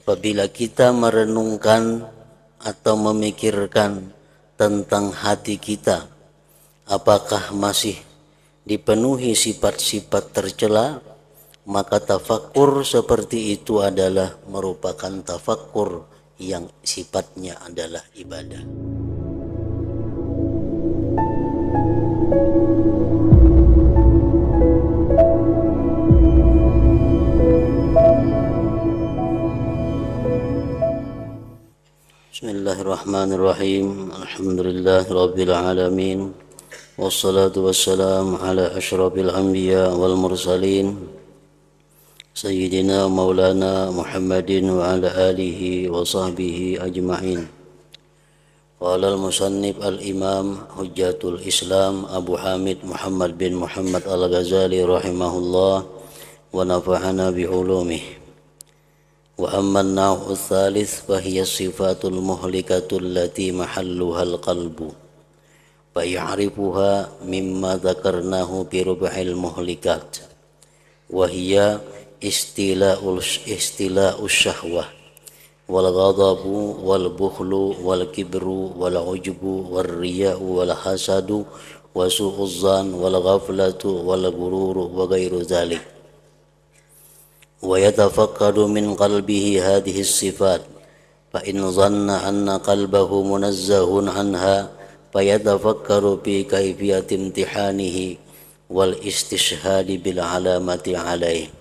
Apabila kita merenungkan atau memikirkan tentang hati kita, apakah masih dipenuhi sifat-sifat tercela, maka tafakkur seperti itu adalah merupakan tafakkur yang sifatnya adalah ibadah. Bismillahirrahmanirrahim. Alhamdulillahirabbil alamin. Wassalatu wassalamu ala asyrafil anbiya wal mursalin Sayyidina Maulana Muhammadin wa ala alihi wa sahbihi ajma'in. Qala al-musannif al-imam Hujjatul Islam Abu Hamid Muhammad bin Muhammad al-Ghazali rahimahullah wa nafa'ana bi ulumih. Wa amma an-naw'u ats-tsalits fa hiya sifatul muhlikatul lati mahalluha al-qalbu fa ya'rifuha mimma dzakarnahu bi rub'il muhlikat wa hiya istila'ul syahwah wal ghadabu wal bukhlu wal kibru wal ujbu wal riya'u wal hasadu wa su'uz zan wal ghaflatu wal ghururu wa ghairu dzalik. Wa yatafakkadu min qalbihi hadhihi as-sifat fa in dhanna anna qalbahu munazzahun anha fayatafakkaru fi kayfiyati imtihanihi wal istishhadi bil alamati alayhi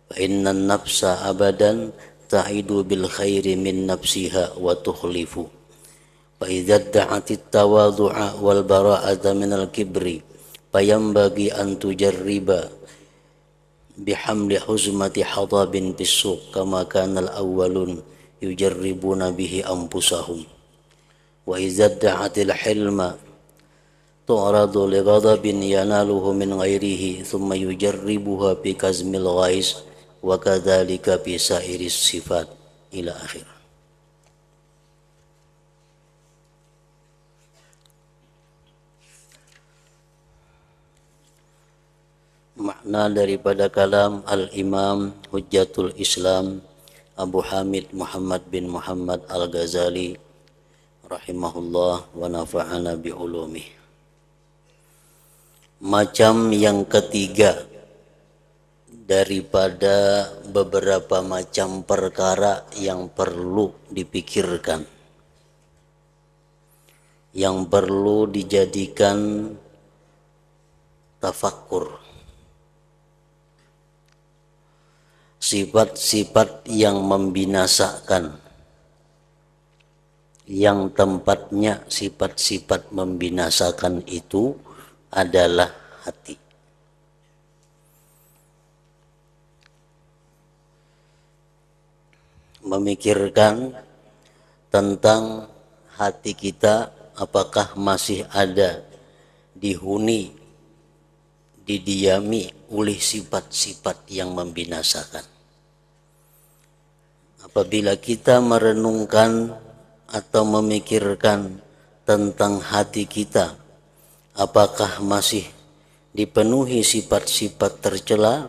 fa inna an-nafsa abadan ta'idu bil khairi min nafsiha wa tukhlifu fa idza da'at at-tawadhu'a wal bara'ata min al-kibri fayambaghi an tujarriba bihamli huzmati hadabin bis-suq kama kana al-awwalun yujarribuna bihi anfusahum wa idza da'atil hilma tu'radu li ghadabin yanaluhu min ghairihi thumma yujarribuha bi kazmil ghais wa kadzalika bi sairis sifat ila akhir. Makna daripada kalam Al-Imam Hujjatul Islam Abu Hamid Muhammad bin Muhammad Al-Ghazali rahimahullah wa nafa'ana bi ulumih. Macam yang ketiga daripada beberapa macam perkara yang perlu dipikirkan, yang perlu dijadikan tafakkur. Sifat-sifat yang membinasakan, yang tempatnya sifat-sifat membinasakan itu adalah hati. Memikirkan tentang hati kita, apakah masih ada dihuni, didiami oleh sifat-sifat yang membinasakan. Apabila kita merenungkan atau memikirkan tentang hati kita, apakah masih dipenuhi sifat-sifat tercela,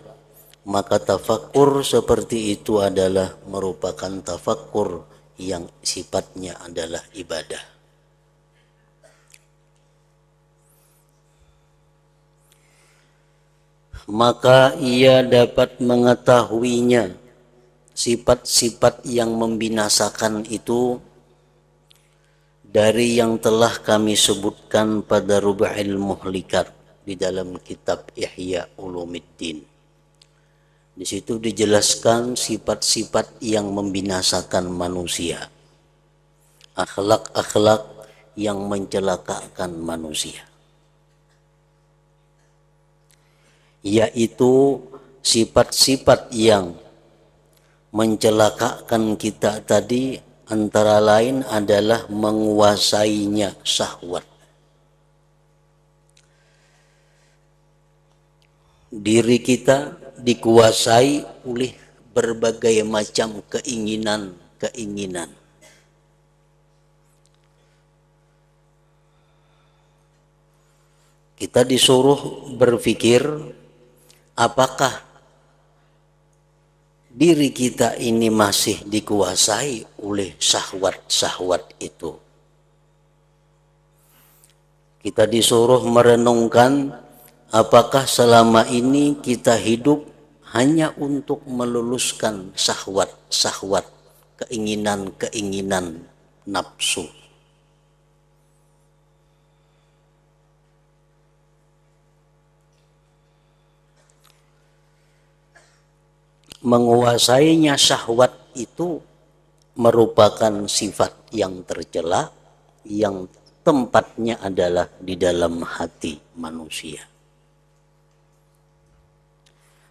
maka tafakkur seperti itu adalah merupakan tafakkur yang sifatnya adalah ibadah. Maka ia dapat mengetahuinya sifat-sifat yang membinasakan itu dari yang telah kami sebutkan pada Rub'il Muhlikat di dalam kitab Ihya Ulumuddin. Di situ dijelaskan sifat-sifat yang membinasakan manusia, akhlak-akhlak yang mencelakakan manusia, yaitu sifat-sifat yang mencelakakan kita tadi antara lain adalah menguasainya syahwat. Diri kita dikuasai oleh berbagai macam keinginan-keinginan. Kita disuruh berpikir apakah diri kita ini masih dikuasai oleh syahwat-syahwat itu. Kita disuruh merenungkan apakah selama ini kita hidup hanya untuk meluluskan syahwat-syahwat, keinginan-keinginan nafsu. Menguasainya syahwat itu merupakan sifat yang tercela yang tempatnya adalah di dalam hati manusia.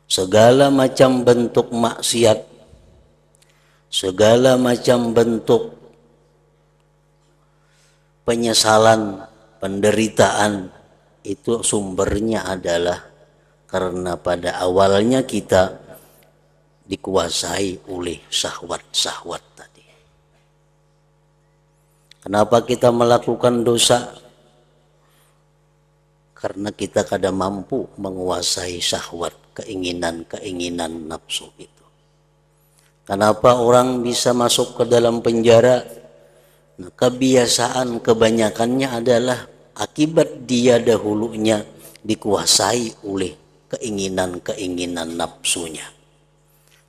Segala macam bentuk maksiat, segala macam bentuk penyesalan, penderitaan, itu sumbernya adalah karena pada awalnya kita dikuasai oleh syahwat-syahwat tadi. Kenapa kita melakukan dosa? Karena kita kada mampu menguasai syahwat, keinginan-keinginan nafsu itu. Kenapa orang bisa masuk ke dalam penjara? Nah, kebiasaan kebanyakannya adalah akibat dia dahulunya dikuasai oleh keinginan-keinginan nafsunya.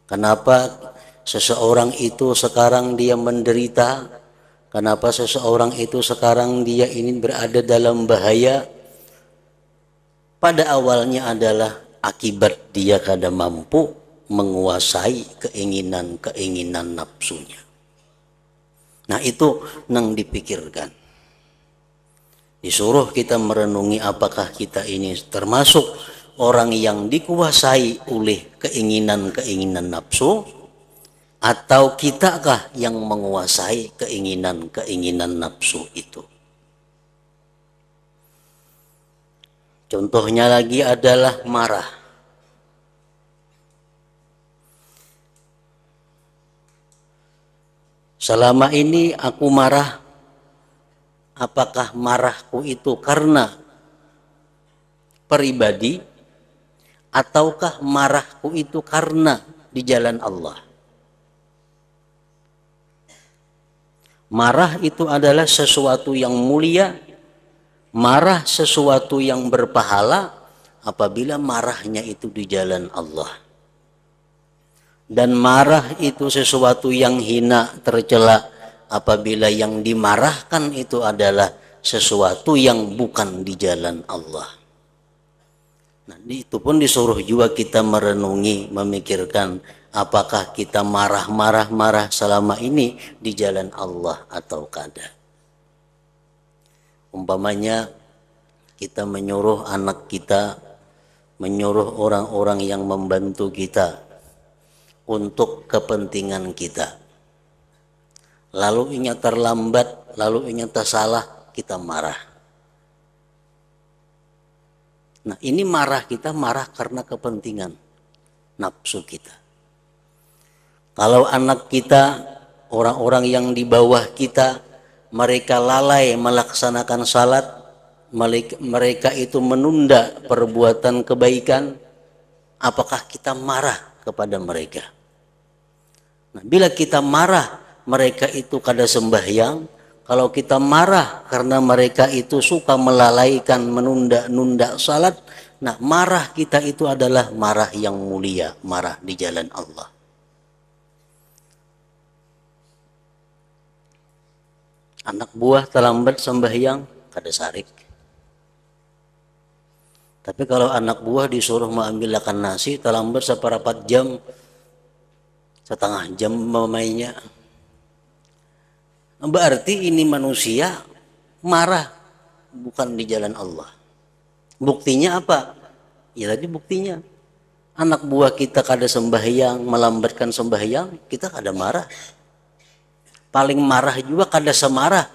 Kenapa seseorang itu sekarang dia menderita? Kenapa seseorang itu sekarang dia ini berada dalam bahaya? Pada awalnya adalah akibat dia kada mampu menguasai keinginan-keinginan nafsunya. Nah, itu yang dipikirkan. Disuruh kita merenungi apakah kita ini termasuk orang yang dikuasai oleh keinginan-keinginan nafsu, atau kitakah yang menguasai keinginan-keinginan nafsu itu. Contohnya lagi adalah marah. Selama ini aku marah, apakah marahku itu karena pribadi, ataukah marahku itu karena di jalan Allah? Marah itu adalah sesuatu yang mulia, marah sesuatu yang berpahala apabila marahnya itu di jalan Allah. Dan marah itu sesuatu yang hina, tercela apabila yang dimarahkan itu adalah sesuatu yang bukan di jalan Allah. Nah, itu pun disuruh juga kita merenungi, memikirkan apakah kita marah selama ini di jalan Allah atau kada. Umpamanya kita menyuruh anak kita, menyuruh orang-orang yang membantu kita untuk kepentingan kita. Lalu inya terlambat, lalu inya tersalah, kita marah. Nah, ini marah kita marah karena kepentingan nafsu kita. Kalau anak kita, orang-orang yang di bawah kita, mereka lalai melaksanakan salat, mereka itu menunda perbuatan kebaikan, apakah kita marah kepada mereka? Nah, bila kita marah, mereka itu kada sembahyang. Kalau kita marah karena mereka itu suka melalaikan, menunda-nunda salat, nah marah kita itu adalah marah yang mulia, marah di jalan Allah. Anak buah terlambat sembahyang, kada sarik. Tapi kalau anak buah disuruh mengambilkan nasi, terlambat seperempat jam, setengah jam memainya, berarti ini manusia marah bukan di jalan Allah. Buktinya apa? Ya tadi buktinya anak buah kita kada sembahyang, melambatkan sembahyang, kita kada marah. Paling marah juga kada semarah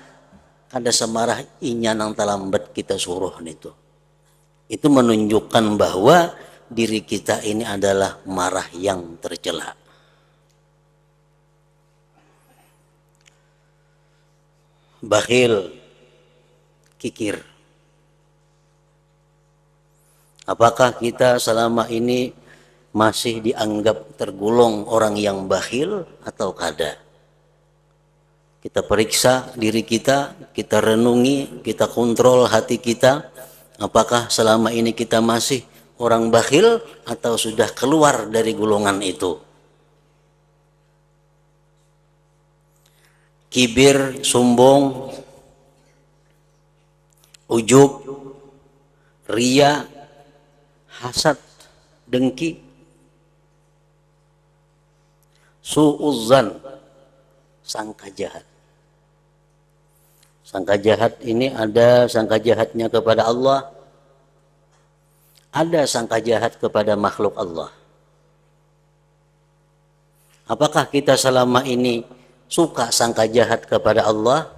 inya nang terlambat kita suruh itu. Itu menunjukkan bahwa diri kita ini adalah marah yang tercela. Bakhil, kikir. Apakah kita selama ini masih dianggap tergolong orang yang bakhil atau kada. Kita periksa diri kita, kita renungi, kita kontrol hati kita, apakah selama ini kita masih orang bakhil atau sudah keluar dari golongan itu. Kibir, sombong, ujub, ria, hasad, dengki, su'uzzan, sangka jahat. Sangka jahat ini ada sangka jahatnya kepada Allah, ada sangka jahat kepada makhluk Allah. Apakah kita selama ini suka sangka jahat kepada Allah?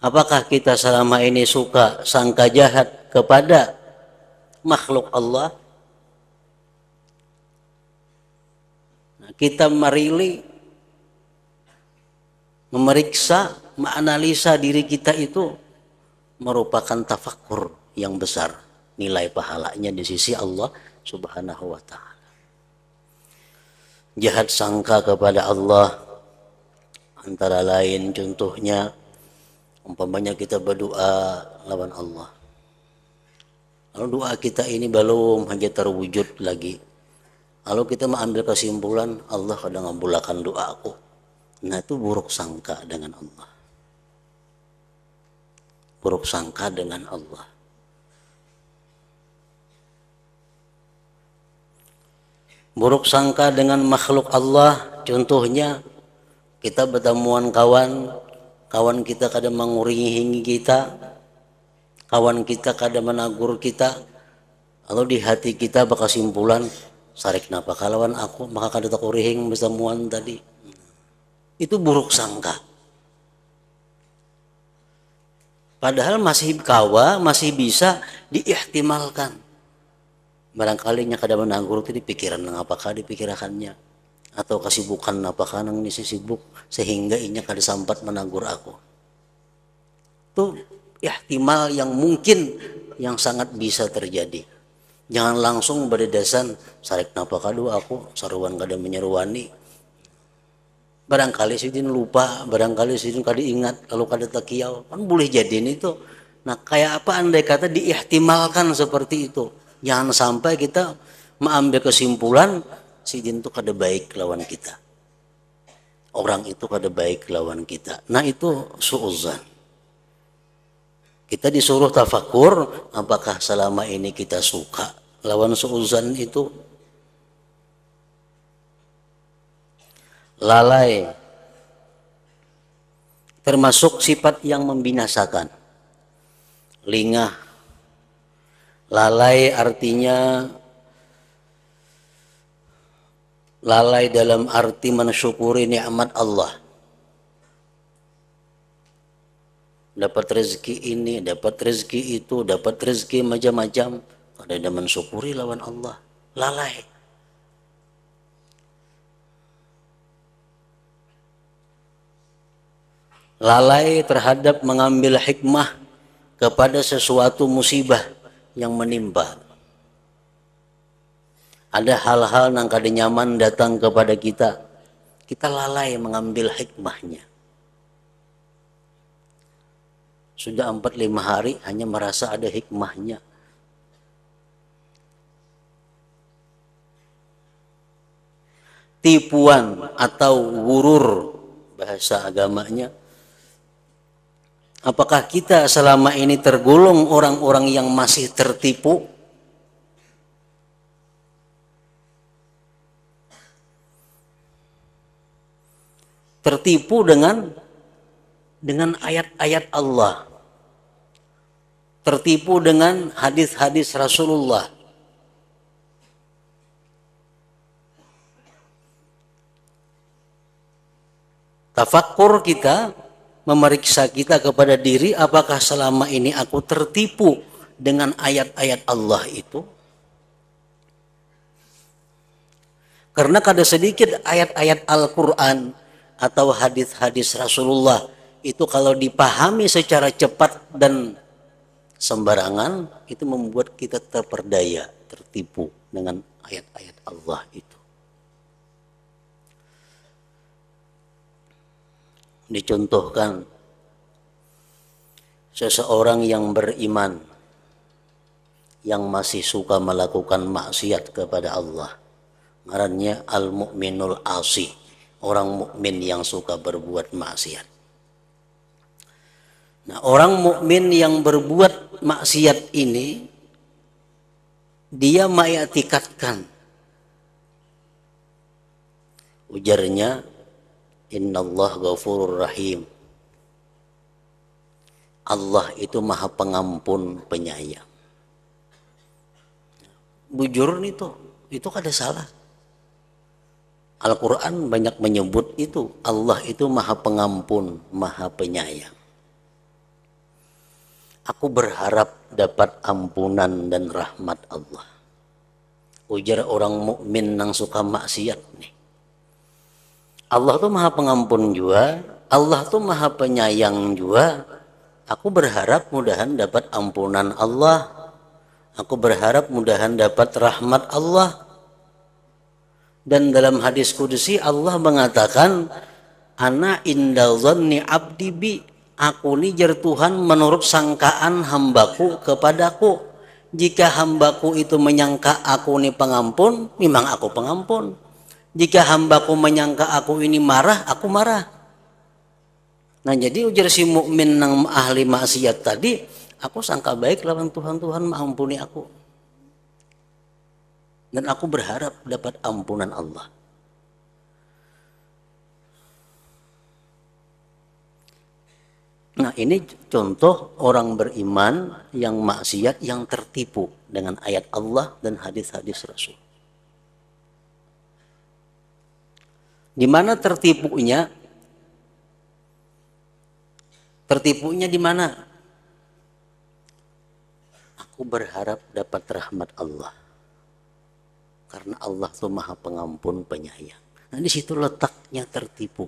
Apakah kita selama ini suka sangka jahat kepada makhluk Allah? Nah, kita memeriksa, menganalisa diri kita itu merupakan tafakkur yang besar. Nilai pahalanya di sisi Allah Subhanahu wa ta'ala. Jahat sangka kepada Allah antara lain contohnya umpamanya kita berdoa lawan Allah. Lalu doa kita ini belum hanya terwujud lagi. Lalu kita mengambil kesimpulan Allah kadang ngabulkan doaku. Nah itu buruk sangka dengan Allah. Buruk sangka dengan Allah. Buruk sangka dengan makhluk Allah, contohnya kita bertemuan kawan kita kadang menguringi kita, kawan kita kadang menagur kita, lalu di hati kita berkesimpulan, sarik napa kalawan aku maka kada tak urihing bertemuan tadi. Itu buruk sangka. Padahal masih masih bisa diihtimalkan. Barangkali nya kada menanggur itu di pikiran apakah dipikirakannya atau kesibukan apakah nang nisi sibuk sehingga inya kada sampat menanggur aku. Itu ihtimal yang mungkin yang sangat bisa terjadi. Jangan langsung berdasarkan sarik napa kadu aku saruan kada menyeruani. Barangkali sidin lupa, barangkali sidin kada ingat, kalau kada takiau kan boleh jadi itu. Nah kayak apa andai kata diihtimalkan seperti itu. Jangan sampai kita mengambil kesimpulan sidin itu kada baik lawan kita. Orang itu kada baik lawan kita. Nah itu su'uzzan. Kita disuruh tafakur apakah selama ini kita suka lawan su'uzzan itu. Lalai termasuk sifat yang membinasakan. Lingah. Lalai artinya lalai dalam arti mensyukuri nikmat Allah. Dapat rezeki ini, dapat rezeki itu, dapat rezeki macam-macam, kada mensyukuri lawan Allah. Lalai. Lalai terhadap mengambil hikmah kepada sesuatu musibah yang menimpa. Ada hal-hal yang kada nyaman datang kepada kita. Kita lalai mengambil hikmahnya. Sudah 4-5 hari hanya merasa ada hikmahnya. Tipuan atau gurur bahasa agamanya. Apakah kita selama ini tergolong orang-orang yang masih tertipu? Tertipu dengan ayat-ayat Allah. Tertipu dengan hadis-hadis Rasulullah. Tafakkur kita memeriksa kita kepada diri, apakah selama ini aku tertipu dengan ayat-ayat Allah itu? Karena kada sedikit ayat-ayat Al-Quran atau hadis-hadis Rasulullah itu kalau dipahami secara cepat dan sembarangan itu membuat kita terperdaya, tertipu dengan ayat-ayat Allah itu. Dicontohkan seseorang yang beriman yang masih suka melakukan maksiat kepada Allah, ngarannya al-mu'minul asi, orang mukmin yang suka berbuat maksiat. Nah, orang mukmin yang berbuat maksiat ini dia mengiktikadkan, ujarnya innallaha ghafurur rahim, Allah itu maha pengampun penyayang. Bujur itu kada salah. Al-Quran banyak menyebut itu, Allah itu maha pengampun, maha penyayang. Aku berharap dapat ampunan dan rahmat Allah. Ujar orang mukmin yang suka maksiat nih. Allah tuh maha pengampun juga, Allah tuh maha penyayang juga. Aku berharap mudahan dapat ampunan Allah. Aku berharap mudahan dapat rahmat Allah. Dan dalam hadis kudusi Allah mengatakan, ana inda dhanni abdi bi, aku ni jar Tuhan menurut sangkaan hambaku kepadaku. Jika hambaku itu menyangka aku ini pengampun, memang aku pengampun. Jika hambaku menyangka aku ini marah, aku marah. Nah, jadi ujar si mukmin nang ahli maksiat tadi, aku sangka baik lawan Tuhan, Tuhan mengampuni aku. Dan aku berharap dapat ampunan Allah. Nah, ini contoh orang beriman yang maksiat yang tertipu dengan ayat Allah dan hadis-hadis Rasul. Di mana tertipunya? Tertipunya di mana? Aku berharap dapat rahmat Allah. Karena Allah itu maha pengampun penyayang. Nah, di situ letaknya tertipu.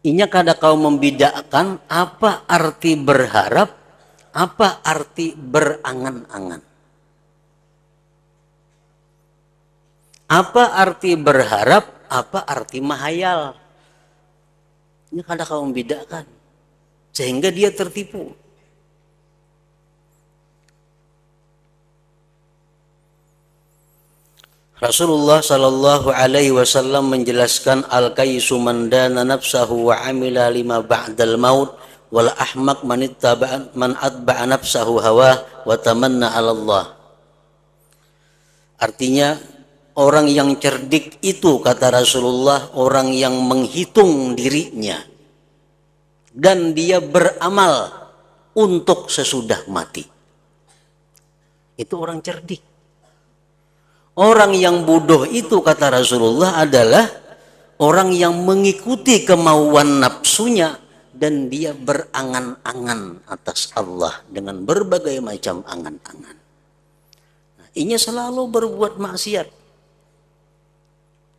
Inya kada kau membedakan apa arti berharap, apa arti berangan-angan. Apa arti berharap, apa arti mahayal. Ini kada kau membedakan. Sehingga dia tertipu. Rasulullah sallallahu alaihi wasallam menjelaskan al-kaisu man dana nafsahu wa amila lima ba'dal maut wal ahmaq man atba'a nafsahu hawa wa tamanna 'ala Allah. Artinya orang yang cerdik itu, kata Rasulullah, orang yang menghitung dirinya dan dia beramal untuk sesudah mati. Itu orang cerdik. Orang yang bodoh itu, kata Rasulullah, adalah orang yang mengikuti kemauan nafsunya dan dia berangan-angan atas Allah dengan berbagai macam angan-angan. Nah, ini selalu berbuat maksiat,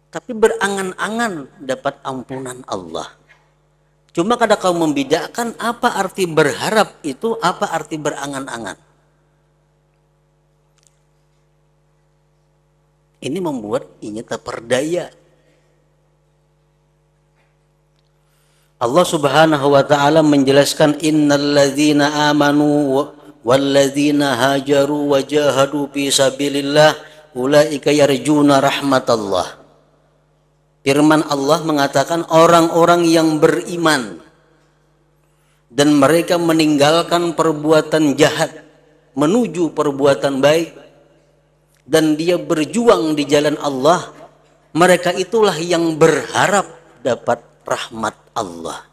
tapi berangan-angan dapat ampunan Allah. Cuma kadang kau membedakan apa arti berharap itu, apa arti berangan-angan. Ini membuat inya terperdaya. Allah Subhanahu wa taala menjelaskan innalladzina amanu walladzina hajaru wa jahadu fi sabilillah ulaika yarjuna rahmatallah. Firman Allah mengatakan orang-orang yang beriman dan mereka meninggalkan perbuatan jahat menuju perbuatan baik dan dia berjuang di jalan Allah, mereka itulah yang berharap dapat rahmat Allah.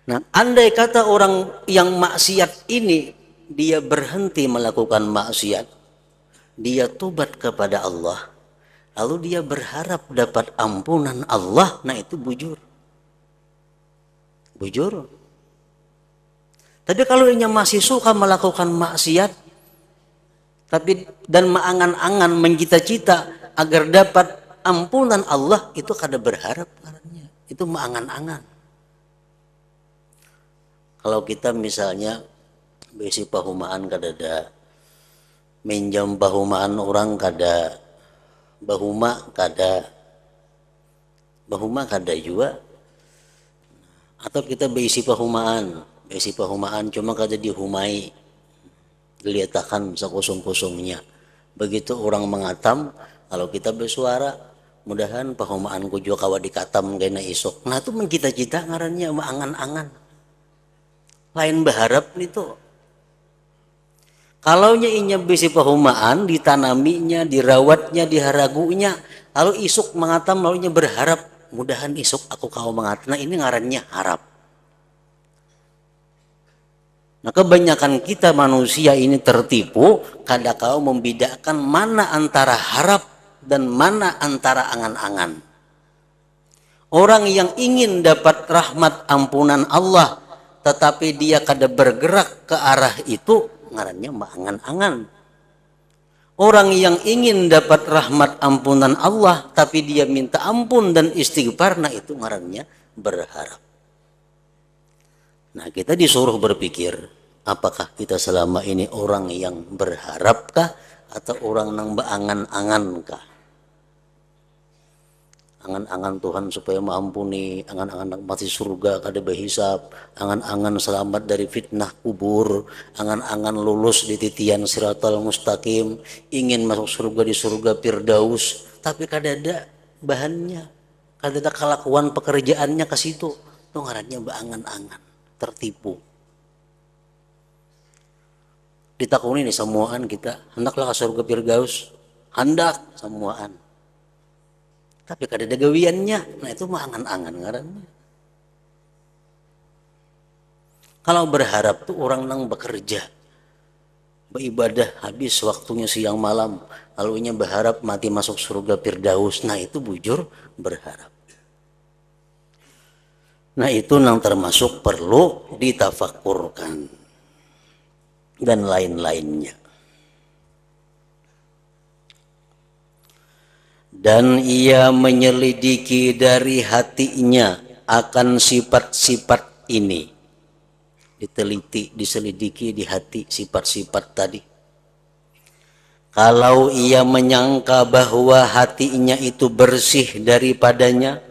Nah, andai kata orang yang maksiat ini dia berhenti melakukan maksiat, dia tobat kepada Allah, lalu dia berharap dapat ampunan Allah, nah itu bujur. Bujur. Tapi kalau dia masih suka melakukan maksiat, tapi dan mengangan-angan mencita-cita agar dapat ampunan Allah, itu kada berharap karena itu mengangan-angan. Kalau kita misalnya besi pahumaan kadada, minjam pahumaan orang kada, bahuma kada juga, atau kita besi pahumaan cuma kada dihumai, diliatakan sekosong-kosongnya. Begitu orang mengatam, kalau kita bersuara, mudahan pahumaanku juga kawa dikatam kena isok. Nah itu mencita-cita ngarannya angan-angan. Lain berharap itu. Kalau inya besi pahumaan, ditanaminya, dirawatnya, diharagunya, lalu isuk mengatam, lalu nya berharap, mudahan isuk aku kawa mengatam. Nah ini ngarannya harap. Nah kebanyakan kita manusia ini tertipu, kada kau membedakan mana antara harap dan mana antara angan-angan. Orang yang ingin dapat rahmat ampunan Allah, tetapi dia kada bergerak ke arah itu, ngarannya angan-angan. Orang yang ingin dapat rahmat ampunan Allah, tapi dia minta ampun dan istighfar, nah itu ngarannya berharap. Nah kita disuruh berpikir, apakah kita selama ini orang yang berharapkah atau orang yang berangan-angankah? Angan-angan Tuhan supaya mengampuni, angan-angan mati surga kada berhisab, angan-angan selamat dari fitnah kubur, angan-angan lulus di titian siratal mustaqim, ingin masuk surga di surga Firdaus, tapi kada ada bahannya, kada ada kelakuan pekerjaannya ke situ. Itu ngarannya beangan-angan, tertipu. Ditakuni nih semuaan kita, hendaklah ke surga Firdaus, hendak semuaan. Tapi kada ada gawiannya, nah itu mah angan-angan ngarannya. Kalau berharap tuh orang nang bekerja, beribadah habis waktunya siang malam, lalu nya berharap mati masuk surga Firdaus, nah itu bujur berharap. Nah itu nang termasuk perlu ditafakurkan dan lain-lainnya. Dan ia menyelidiki dari hatinya akan sifat-sifat ini. Diteliti, diselidiki di hati sifat-sifat tadi. Kalau ia menyangka bahwa hatinya itu bersih daripadanya,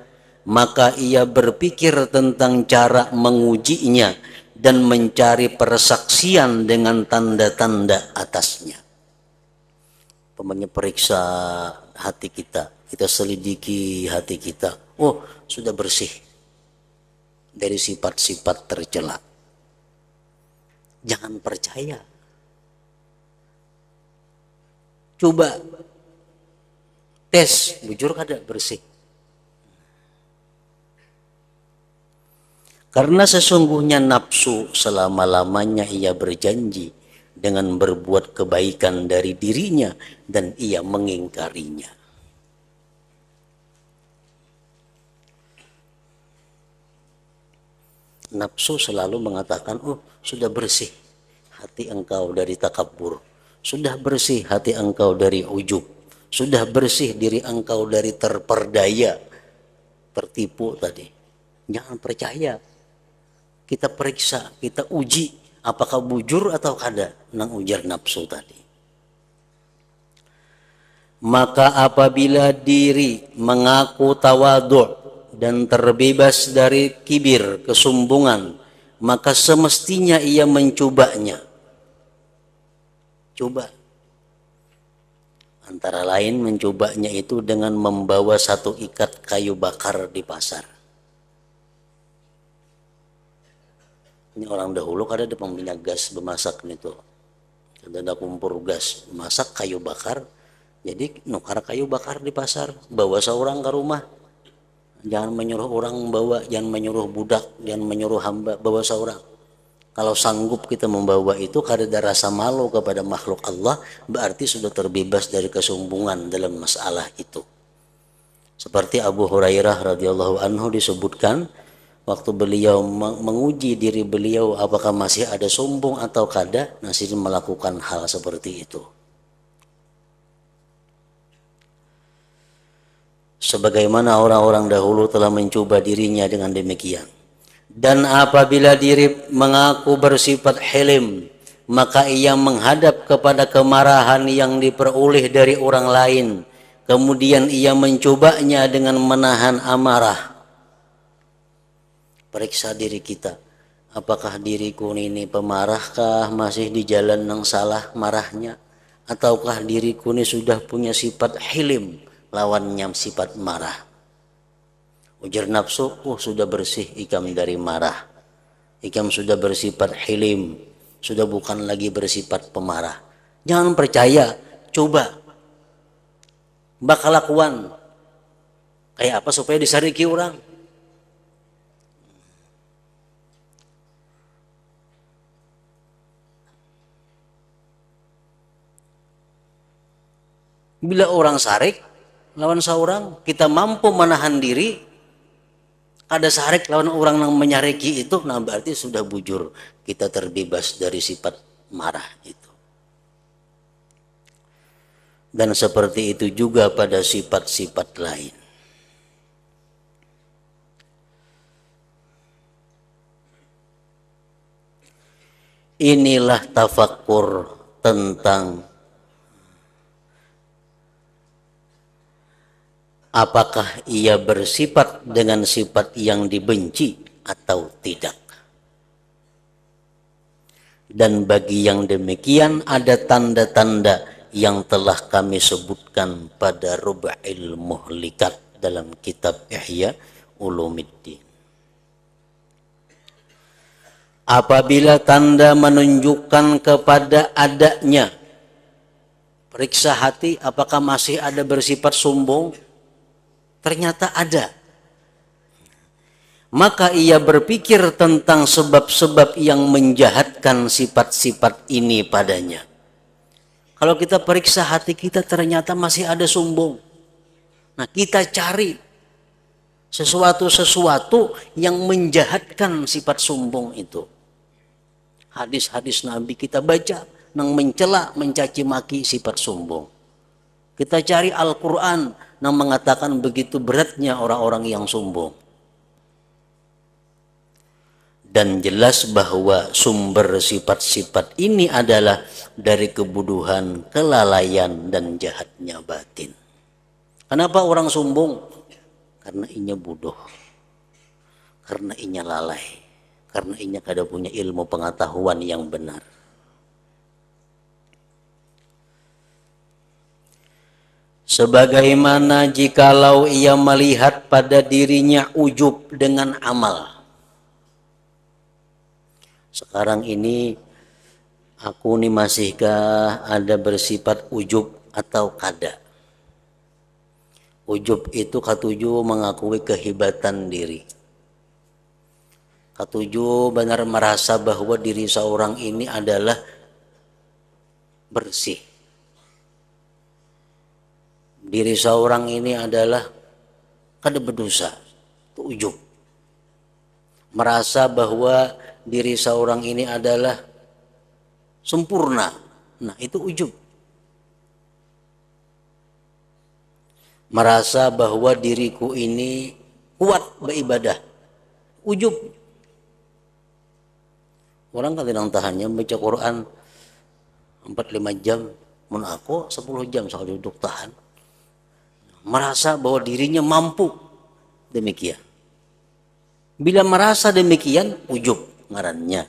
maka ia berpikir tentang cara mengujinya dan mencari persaksian dengan tanda-tanda atasnya. Pemanya periksa hati kita selidiki hati kita. Oh, sudah bersih dari sifat-sifat tercela. Jangan percaya. Coba tes, bujur kada bersih. Karena sesungguhnya nafsu selama-lamanya ia berjanji dengan berbuat kebaikan dari dirinya dan ia mengingkarinya. Nafsu selalu mengatakan, oh sudah bersih hati engkau dari takabur, sudah bersih hati engkau dari ujub, sudah bersih diri engkau dari terperdaya, tertipu tadi. Jangan percaya. Kita periksa, kita uji apakah bujur atau kada nang ujar nafsu tadi. Maka apabila diri mengaku tawadhu dan terbebas dari kibir, kesombongan, maka semestinya ia mencobanya. Coba. Antara lain mencobanya itu dengan membawa satu ikat kayu bakar di pasar. Ini orang dahulu kada ada minyak gas bemasak itu. Ada kumpur gas, masak kayu bakar. Jadi nukar kayu bakar di pasar, bawa seorang ke rumah. Jangan menyuruh orang membawa, jangan menyuruh budak, jangan menyuruh hamba, bawa seorang. Kalau sanggup kita membawa itu kada ada rasa malu kepada makhluk Allah, berarti sudah terbebas dari kesombongan dalam masalah itu. Seperti Abu Hurairah radhiyallahu anhu disebutkan, waktu beliau menguji diri beliau apakah masih ada sombong atau kada, masih melakukan hal seperti itu. Sebagaimana orang-orang dahulu telah mencoba dirinya dengan demikian. Dan apabila diri mengaku bersifat hilim, maka ia menghadap kepada kemarahan yang diperoleh dari orang lain. Kemudian ia mencobanya dengan menahan amarah. Periksa diri kita. Apakah diriku ini pemarahkah, masih di jalan yang salah marahnya? Ataukah diriku ini sudah punya sifat hilim, lawannya sifat marah? Ujar nafsu, sudah bersih ikam dari marah. Ikam sudah bersifat hilim, sudah bukan lagi bersifat pemarah. Jangan percaya, coba. Bakal lakuan. Kayak apa supaya disariki orang? Bila orang sarik lawan seorang, kita mampu menahan diri. Ada sarik lawan orang yang menyariki itu, nah berarti sudah bujur, kita terbebas dari sifat marah itu. Dan seperti itu juga pada sifat-sifat lain. Inilah tafakkur tentang apakah ia bersifat dengan sifat yang dibenci atau tidak. Dan bagi yang demikian ada tanda-tanda yang telah kami sebutkan pada Rub'il Muhlikat dalam kitab Ihya Ulumiddin. Apabila tanda menunjukkan kepada adanya, periksa hati apakah masih ada bersifat sombong. Ternyata ada. Maka ia berpikir tentang sebab-sebab yang menjahatkan sifat-sifat ini padanya. Kalau kita periksa hati kita ternyata masih ada sombong. Nah, kita cari sesuatu yang menjahatkan sifat sombong itu. Hadis-hadis Nabi kita baca yang mencela, mencaci maki sifat sombong. Kita cari Al-Quran yang mengatakan begitu beratnya orang-orang yang sombong. Dan jelas bahwa sumber sifat-sifat ini adalah dari kebodohan, kelalaian, dan jahatnya batin. Kenapa orang sombong? Karena inya bodoh. Karena inya lalai. Karena inya kada punya ilmu pengetahuan yang benar. Sebagaimana jikalau ia melihat pada dirinya ujub dengan amal. Sekarang ini aku ini masihkah ada bersifat ujub atau kada? Ujub itu katuju mengakui kehebatan diri. Katuju benar merasa bahwa diri seorang ini adalah bersih. Diri seorang ini adalah kada berdosa, itu ujub. Merasa bahwa diri seorang ini adalah sempurna, nah itu ujub. Merasa bahwa diriku ini kuat beribadah, ujub. Orang kan tidak tahannya baca Quran 4-5 jam, mun aku 10 jam soal duduk tahan. Merasa bahwa dirinya mampu demikian. Bila merasa demikian, ujub ngarannya.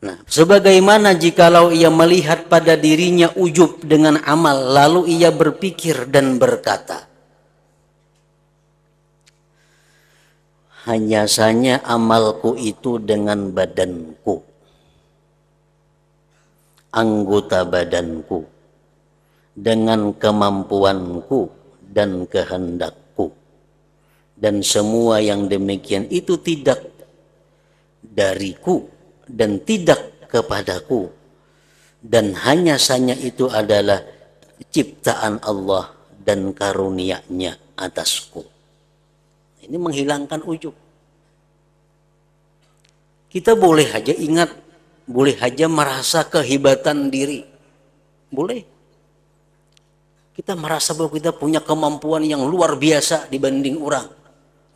Nah, sebagaimana jikalau ia melihat pada dirinya ujub dengan amal, lalu ia berpikir dan berkata, hanya saja amalku itu dengan badanku, anggota badanku, dengan kemampuanku dan kehendakku, dan semua yang demikian itu tidak dariku dan tidak kepadaku, dan hanya saja itu adalah ciptaan Allah dan karunia-Nya atasku. Ini menghilangkan ujub. Kita boleh aja ingat, boleh aja merasa kehebatan diri, boleh. Kita merasa bahwa kita punya kemampuan yang luar biasa dibanding orang.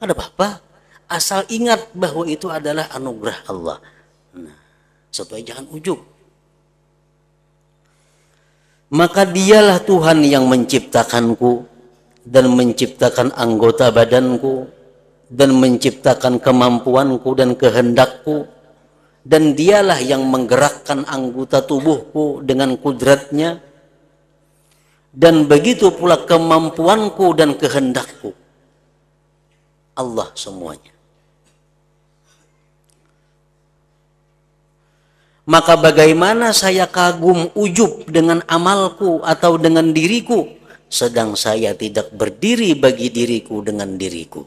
Ada apa-apa. Asal ingat bahwa itu adalah anugerah Allah. Nah, supaya jangan ujub. Maka dialah Tuhan yang menciptakanku dan menciptakan anggota badanku dan menciptakan kemampuanku dan kehendakku, dan dialah yang menggerakkan anggota tubuhku dengan kudratnya, dan begitu pula kemampuanku dan kehendakku. Allah semuanya. Maka bagaimana saya kagum ujub dengan amalku atau dengan diriku, sedang saya tidak berdiri bagi diriku dengan diriku.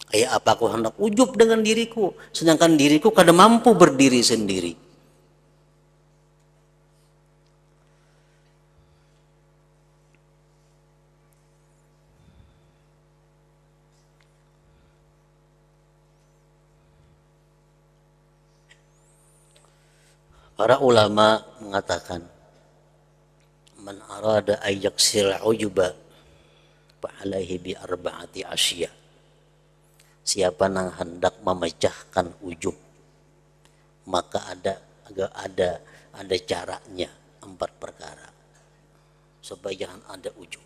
Kayak apa aku hendak ujub dengan diriku, sedangkan diriku kada mampu berdiri sendiri. Para ulama mengatakan, man arada ayyaksir ujuba fa'alaihi bi arba'ati asya. Siapa yang hendak memecahkan ujub, maka ada caranya, 4 perkara supaya jangan ada ujub.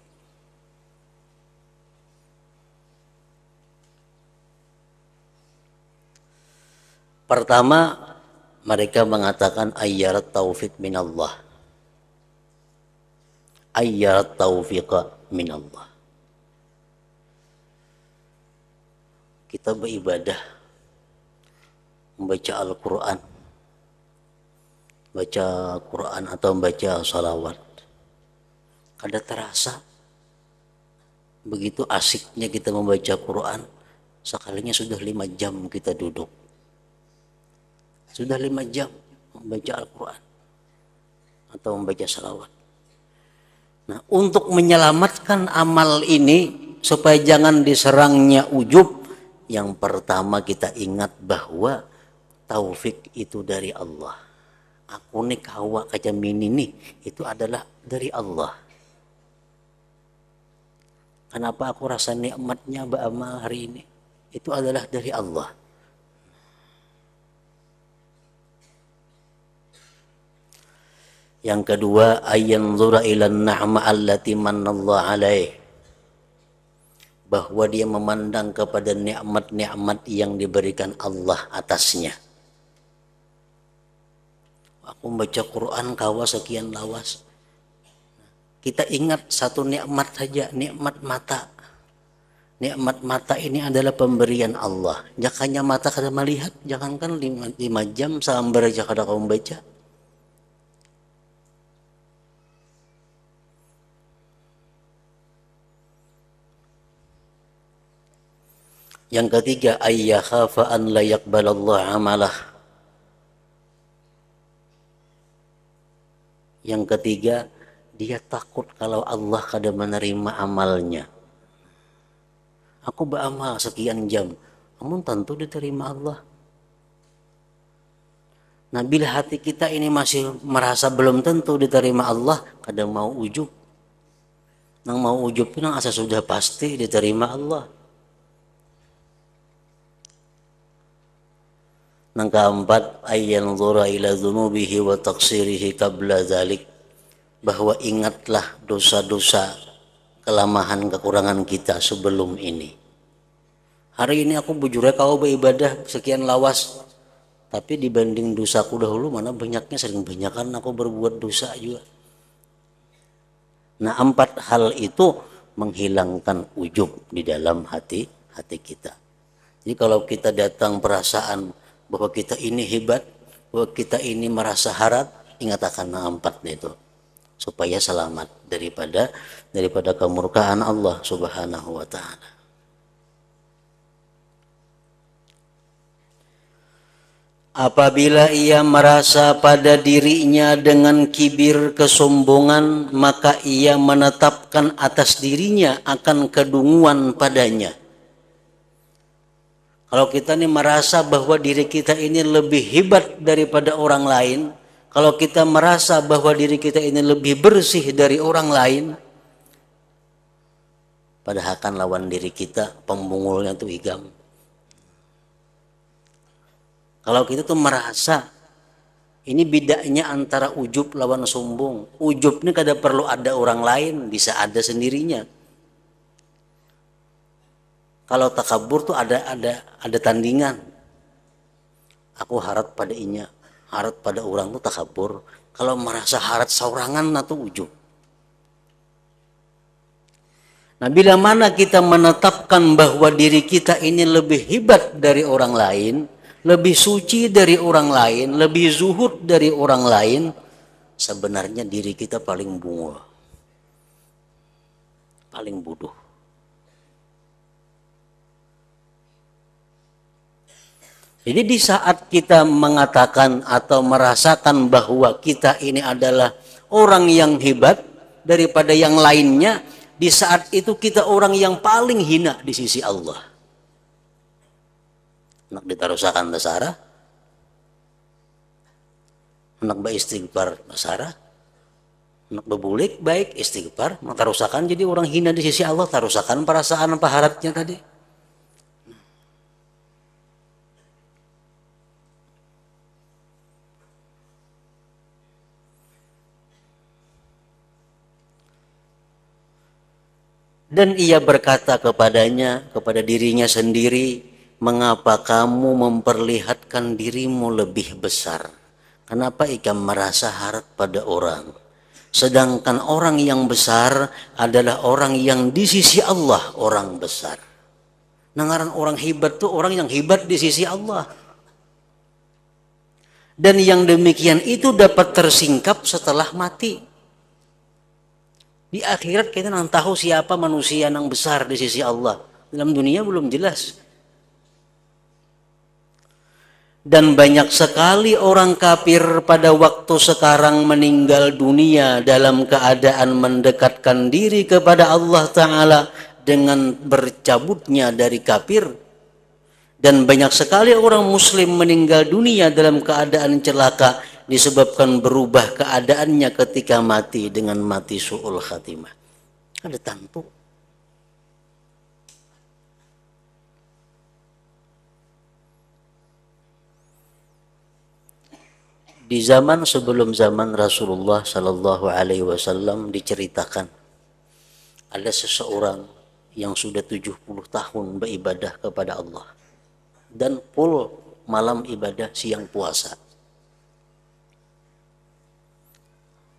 Pertama, mereka mengatakan ayyarat taufik minallah. Ayyarat taufiqa minallah. Kita beribadah, membaca Al-Quran, baca Quran atau membaca salawat, kada terasa begitu asiknya kita membaca Quran, sekalinya sudah 5 jam kita duduk. Sudah 5 jam membaca Al-Quran atau membaca salawat. Nah, untuk menyelamatkan amal ini supaya jangan diserangnya ujub, yang pertama kita ingat bahwa taufik itu dari Allah. Aku nih kawa kaca mini nih, itu adalah dari Allah. Kenapa aku rasa nikmatnya beramal hari ini? Itu adalah dari Allah. Yang kedua, ayyanzura ilan na'ma allati manallahu alaih. Bahwa dia memandang kepada nikmat-nikmat yang diberikan Allah atasnya. Aku membaca Quran kawa sekian lawas. Kita ingat satu nikmat saja, nikmat mata. Nikmat mata ini adalah pemberian Allah. Jakanya mata kada melihat, jangankan 5 jam sambar aja kada kau membaca. Yang ketiga, ayyakhafa an la yaqbalallahu amalah. Yang ketiga, dia takut kalau Allah kada menerima amalnya. Aku beramal sekian jam, namun tentu diterima Allah. Nah, bila hati kita ini masih merasa belum tentu diterima Allah, kada mau ujub. Nang mau ujub nang asa sudah pasti diterima Allah. Yang keempat, ayyanzura ila dzunubihi wa taqsirihi qabla dzalik. Bahwa ingatlah dosa-dosa, kelemahan, kekurangan kita sebelum ini. Hari ini aku bujurnya kau beribadah sekian lawas, tapi dibanding dosaku dahulu mana banyaknya, sering banyakan aku berbuat dosa juga. Nah, 4 hal itu menghilangkan ujub di dalam hati kita. Jadi kalau kita datang perasaan bahwa kita ini hebat, bahwa kita ini merasa harap, ingat akan 4 itu supaya selamat daripada kemurkaan Allah Subhanahu wa taala. Apabila ia merasa pada dirinya dengan kibir, kesombongan, maka ia menetapkan atas dirinya akan kedunguan padanya. Kalau kita ini merasa bahwa diri kita ini lebih hebat daripada orang lain, kalau kita merasa bahwa diri kita ini lebih bersih dari orang lain, padahal kan lawan diri kita pembungulnya itu igam. Kalau kita tuh merasa, ini bedanya antara ujub lawan sombong. Ujub ini kada perlu ada orang lain, bisa ada sendirinya. Kalau takabur tuh ada tandingan. Aku harap pada inya, harap pada orang tuh takabur. Kalau merasa harap saurangan nah tuh ujub. Nah, bila mana kita menetapkan bahwa diri kita ini lebih hebat dari orang lain, lebih suci dari orang lain, lebih zuhud dari orang lain, sebenarnya diri kita paling bunga, paling bodoh. Jadi di saat kita mengatakan atau merasakan bahwa kita ini adalah orang yang hebat daripada yang lainnya, di saat itu kita orang yang paling hina di sisi Allah. Nak ditarusakan dasara, nak beristighfar dasara, nak bebulik baik istighfar, nak tarusakan jadi orang hina di sisi Allah, tarusakan perasaan apa harapnya tadi. Dan ia berkata kepadanya, kepada dirinya sendiri, mengapa kamu memperlihatkan dirimu lebih besar? Kenapa ikam merasa harap pada orang? Sedangkan orang yang besar adalah orang yang di sisi Allah orang besar. Nangaran orang hebat tuh orang yang hebat di sisi Allah. Dan yang demikian itu dapat tersingkap setelah mati. Di akhirat kita nang tahu siapa manusia yang besar di sisi Allah. Dalam dunia belum jelas. Dan banyak sekali orang kafir pada waktu sekarang meninggal dunia dalam keadaan mendekatkan diri kepada Allah Ta'ala dengan bercabutnya dari kafir. Dan banyak sekali orang muslim meninggal dunia dalam keadaan celaka disebabkan berubah keadaannya ketika mati dengan mati su'ul khatimah. Ada tantu. Di zaman sebelum zaman Rasulullah Sallallahu Alaihi Wasallam diceritakan ada seseorang yang sudah 70 tahun beribadah kepada Allah dan full malam ibadah siang puasa.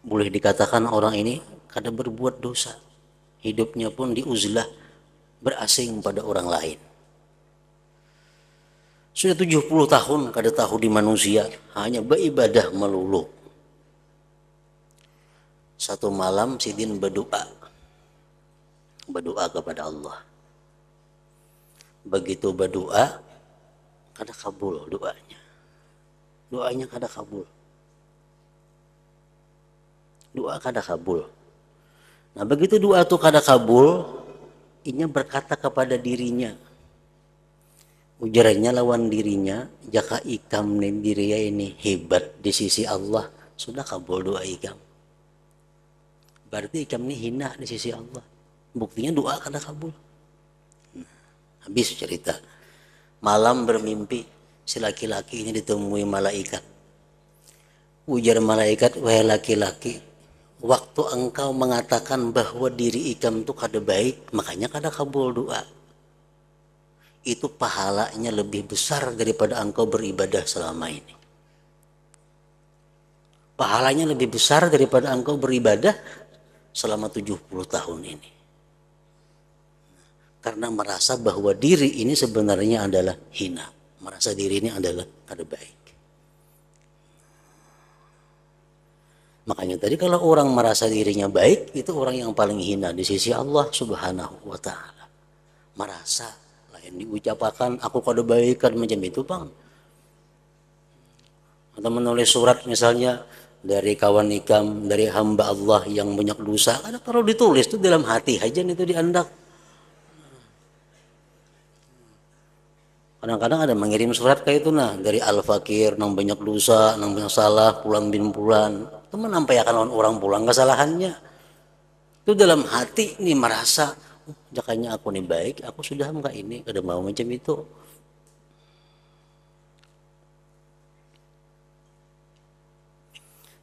Boleh dikatakan orang ini kada berbuat dosa, hidupnya pun diuzlah berasing pada orang lain. Sudah 70 tahun kada tahu di manusia, hanya beribadah melulu. Satu malam Sidin berdoa kepada Allah. Begitu berdoa, kada kabul doanya kada kabul. Doa kada kabul. Nah begitu doa itu kada kabul, inya berkata kepada dirinya, ujarannya lawan dirinya, jaka ikam diri ini hebat di sisi Allah, sudah kabul doa ikam. Berarti ikam ini hina di sisi Allah. Buktinya doa kada kabul. Nah, habis cerita. Malam bermimpi, si laki-laki ini ditemui malaikat. Ujar malaikat, wahai laki-laki, waktu engkau mengatakan bahwa diri ikam itu kada baik, makanya kada kabul doa. Itu pahalanya lebih besar daripada engkau beribadah selama ini. Pahalanya lebih besar daripada engkau beribadah selama 70 tahun ini. Karena merasa bahwa diri ini sebenarnya adalah hina. Merasa diri ini adalah kada baik. Makanya tadi kalau orang merasa dirinya baik, itu orang yang paling hina di sisi Allah Subhanahu wa Ta'ala. Merasa, lain diucapkan aku kada baik kan macam itu bang. Atau menulis surat misalnya dari kawan ikam, dari hamba Allah yang banyak dosa, ada kalau ditulis itu dalam hati aja itu diandak. Kadang-kadang ada mengirim surat kayak itu nah dari al-fakir nang banyak dosa, nang banyak salah, pulang bin pulang. Teman sampai akan orang pulang kesalahannya. Itu dalam hati nih merasa, jakanya aku nih baik, aku sudah enggak ini, kada mau macam itu.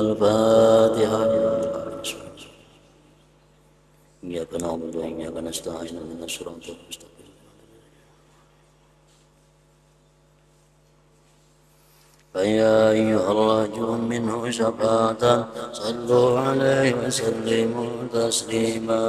الفاتحة. إياك نعبد وإياك نستعين اهدنا الصراط المستقيم. فيا أيها الراجون منه شفاعة صلوا عليه وسلموا تسليما.